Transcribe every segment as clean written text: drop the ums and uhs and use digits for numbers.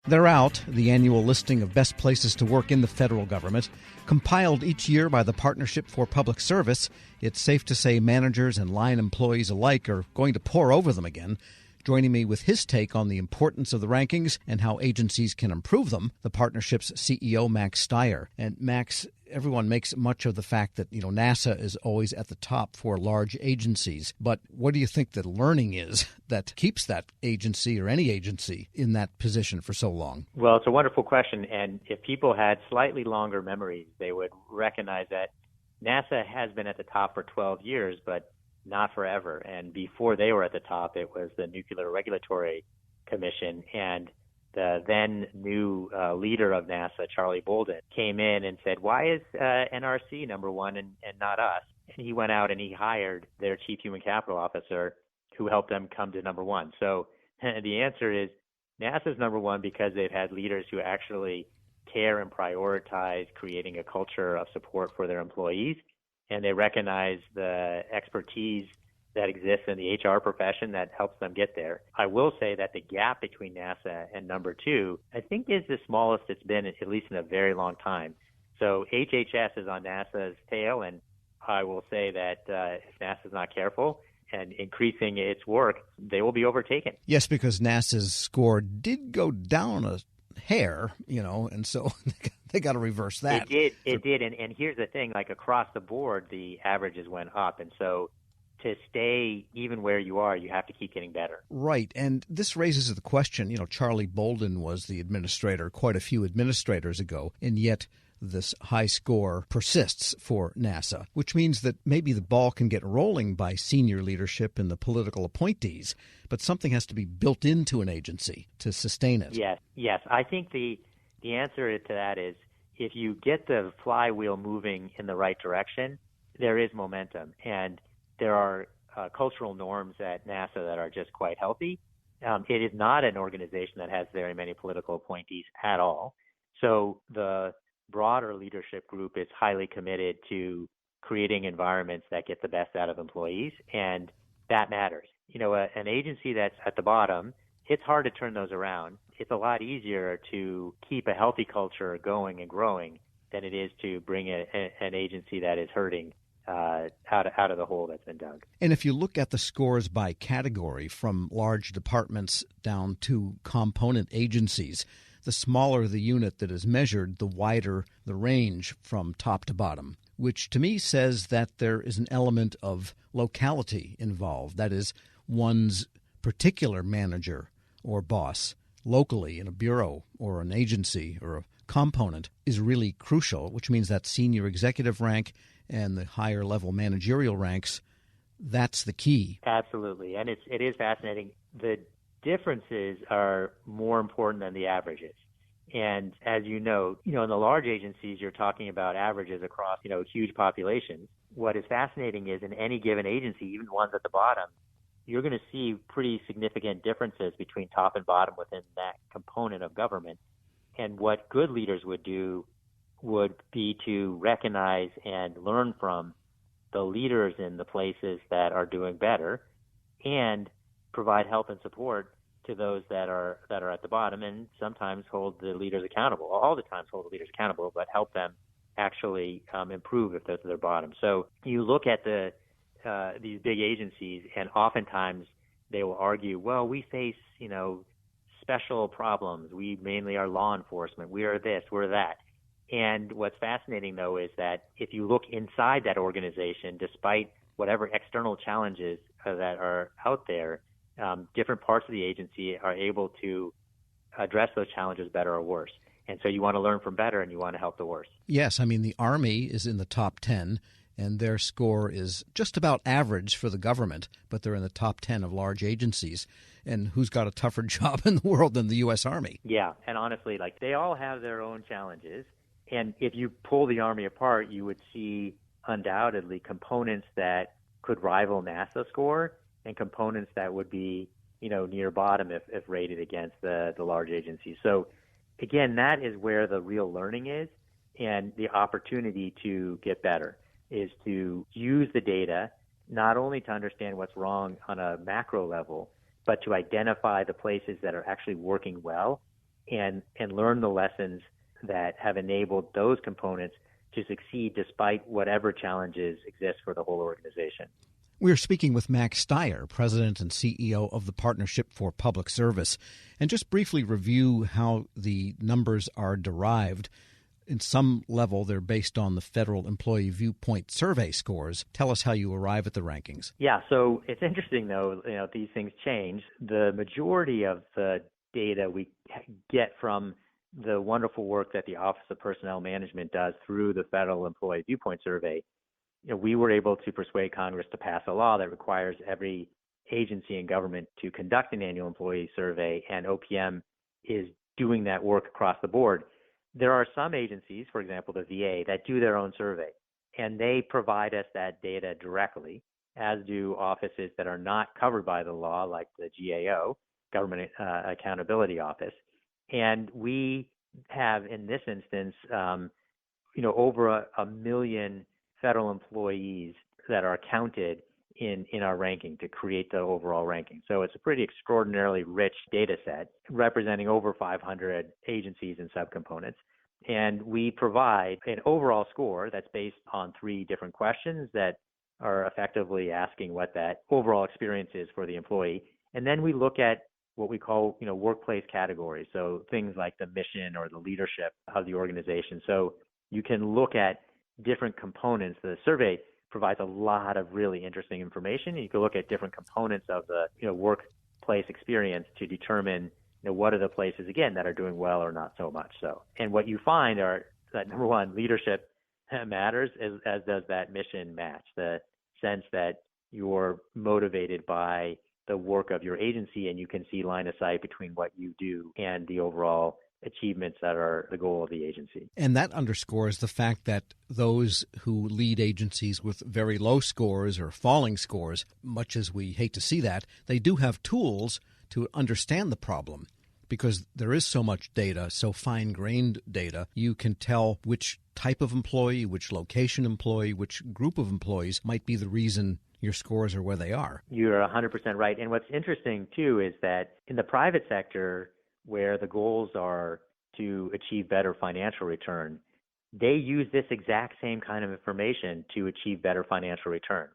They're out, the annual listing of best places to work in the federal government. Compiled each year by the Partnership for Public Service, it's safe to say managers and line employees alike are going to pore over them again. Joining me with his take on the importance of the rankings and how agencies can improve them, the partnership's CEO, Max Stier. And Max, everyone makes much of the fact that, NASA is always at the top for large agencies. But what do you think the learning is that keeps that agency or any agency in that position for so long? Well, it's a wonderful question. And if people had slightly longer memories, they would recognize that NASA has been at the top for 12 years, but not forever. And before they were at the top, it was the Nuclear Regulatory Commission. And the then new leader of NASA, Charlie Bolden, came in and said, why is NRC number one and not us? And he went out and he hired their chief human capital officer who helped them come to number one. So the answer is NASA's number one because they've had leaders who actually care and prioritize creating a culture of support for their employees. And they recognize the expertise that exists in the HR profession that helps them get there. I will say that the gap between NASA and number two, I think, is the smallest it's been, at least in a very long time. So HHS is on NASA's tail, and I will say that if NASA's not careful and increasing its work, they will be overtaken. Yes, because NASA's score did go down a hair, and so they got to reverse that. It did. And here's the thing, like across the board, the averages went up. And so to stay even where you are, you have to keep getting better. Right. And this raises the question, Charlie Bolden was the administrator quite a few administrators ago, and yet this high score persists for NASA, which means that maybe the ball can get rolling by senior leadership and the political appointees, but something has to be built into an agency to sustain it. Yes. I think the answer to that is if you get the flywheel moving in the right direction, there is momentum. And there are cultural norms at NASA that are just quite healthy. It is not an organization that has very many political appointees at all. So the broader leadership group is highly committed to creating environments that get the best out of employees, and that matters. An agency that's at the bottom, it's hard to turn those around. It's a lot easier to keep a healthy culture going and growing than it is to bring an agency that is hurting out of the hole that's been dug. And if you look at the scores by category, from large departments down to component agencies, the smaller the unit that is measured, the wider the range from top to bottom, which to me says that there is an element of locality involved. That is, one's particular manager or boss locally in a bureau or an agency or a component is really crucial, which means that senior executive rank and the higher level managerial ranks, that's the key. Absolutely. And it is fascinating. The differences are more important than the averages. And as you know, in the large agencies, you're talking about averages across, huge populations. What is fascinating is in any given agency, even ones at the bottom, you're going to see pretty significant differences between top and bottom within that component of government. And what good leaders would do would be to recognize and learn from the leaders in the places that are doing better and provide help and support to those that are at the bottom, and sometimes hold the leaders accountable. All the times hold the leaders accountable, but help them actually improve if those are their bottom. So you look at these big agencies, and oftentimes they will argue, well, we face, special problems. We mainly are law enforcement. We are this, we're that. And what's fascinating, though, is that if you look inside that organization, despite whatever external challenges that are out there, different parts of the agency are able to address those challenges better or worse. And so you want to learn from better and you want to help the worst. Yes, the Army is in the top 10, and their score is just about average for the government, but they're in the top 10 of large agencies. And who's got a tougher job in the world than the U.S. Army? Yeah, and honestly, they all have their own challenges. And if you pull the Army apart, you would see undoubtedly components that could rival NASA score and components that would be, near bottom if rated against the large agencies. So again, that is where the real learning is, and the opportunity to get better is to use the data not only to understand what's wrong on a macro level, but to identify the places that are actually working well and learn the lessons that have enabled those components to succeed despite whatever challenges exist for the whole organization. We're speaking with Max Stier, President and CEO of the Partnership for Public Service. And just briefly review how the numbers are derived. In some level, they're based on the Federal Employee Viewpoint Survey scores. Tell us how you arrive at the rankings. Yeah, so it's interesting, though, these things change. The majority of the data we get from the wonderful work that the Office of Personnel Management does through the Federal Employee Viewpoint Survey. We were able to persuade Congress to pass a law that requires every agency in government to conduct an annual employee survey, and OPM is doing that work across the board. There are some agencies, for example, the VA, that do their own survey, and they provide us that data directly, as do offices that are not covered by the law, like the GAO, Government Accountability Office. And we have, in this instance, over a million federal employees that are counted in our ranking to create the overall ranking. So it's a pretty extraordinarily rich data set representing over 500 agencies and subcomponents. And we provide an overall score that's based on 3 different questions that are effectively asking what that overall experience is for the employee. And then we look at what we call, workplace categories. So things like the mission or the leadership of the organization. So you can look at different components. The survey provides a lot of really interesting information. You can look at different components of the workplace experience to determine what are the places, again, that are doing well or not so much so. And what you find are that, number one, leadership matters, as does that mission match, the sense that you're motivated by the work of your agency and you can see line of sight between what you do and the overall achievements that are the goal of the agency. And that underscores the fact that those who lead agencies with very low scores or falling scores, much as we hate to see that, they do have tools to understand the problem. Because there is so much data, so fine-grained data, you can tell which type of employee, which location employee, which group of employees might be the reason your scores are where they are. You're 100% right. And what's interesting, too, is that in the private sector, where the goals are to achieve better financial return, they use this exact same kind of information to achieve better financial return.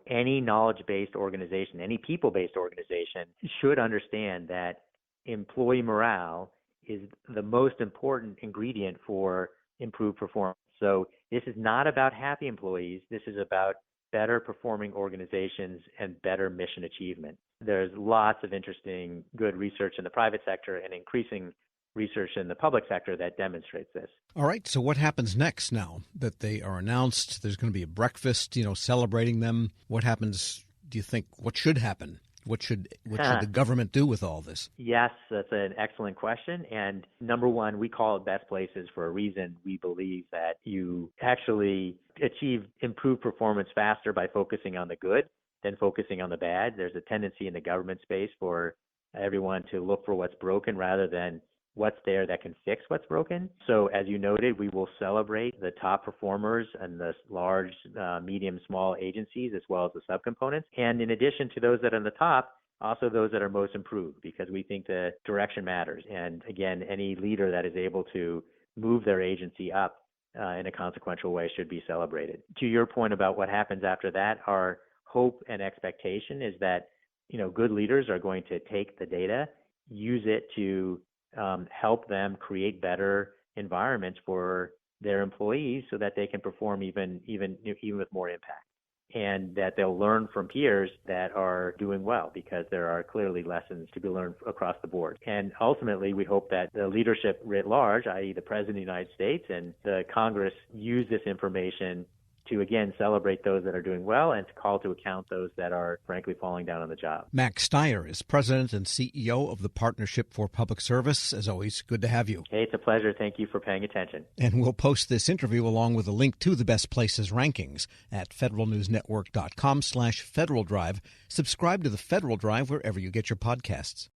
Any knowledge-based organization, any people-based organization should understand that employee morale is the most important ingredient for improved performance. So this is not about happy employees. This is about better performing organizations and better mission achievement. There's lots of interesting, good research in the private sector and increasing research in the public sector that demonstrates this. All right. So what happens next now that they are announced? There's going to be a breakfast, celebrating them. What happens, do you think? What should happen? What should the government do with all this? Yes, that's an excellent question. And number one, we call it best places for a reason. We believe that you actually achieve improved performance faster by focusing on the good than focusing on the bad. There's a tendency in the government space for everyone to look for what's broken rather than what's there that can fix what's broken. So as you noted, we will celebrate the top performers and the large, medium, small agencies, as well as the subcomponents. And in addition to those that are on the top, also those that are most improved, because we think the direction matters. And again, any leader that is able to move their agency up in a consequential way should be celebrated. To your point about what happens after that, our hope and expectation is that, good leaders are going to take the data, use it to help them create better environments for their employees so that they can perform even with more impact, and that they'll learn from peers that are doing well, because there are clearly lessons to be learned across the board. And ultimately, we hope that the leadership writ large, i.e. the President of the United States and the Congress, use this information to, again, celebrate those that are doing well and to call to account those that are, frankly, falling down on the job. Max Stier is President and CEO of the Partnership for Public Service. As always, good to have you. Hey, it's a pleasure. Thank you for paying attention. And we'll post this interview along with a link to the Best Places rankings at federalnewsnetwork.com/Federal Drive. Subscribe to the Federal Drive wherever you get your podcasts.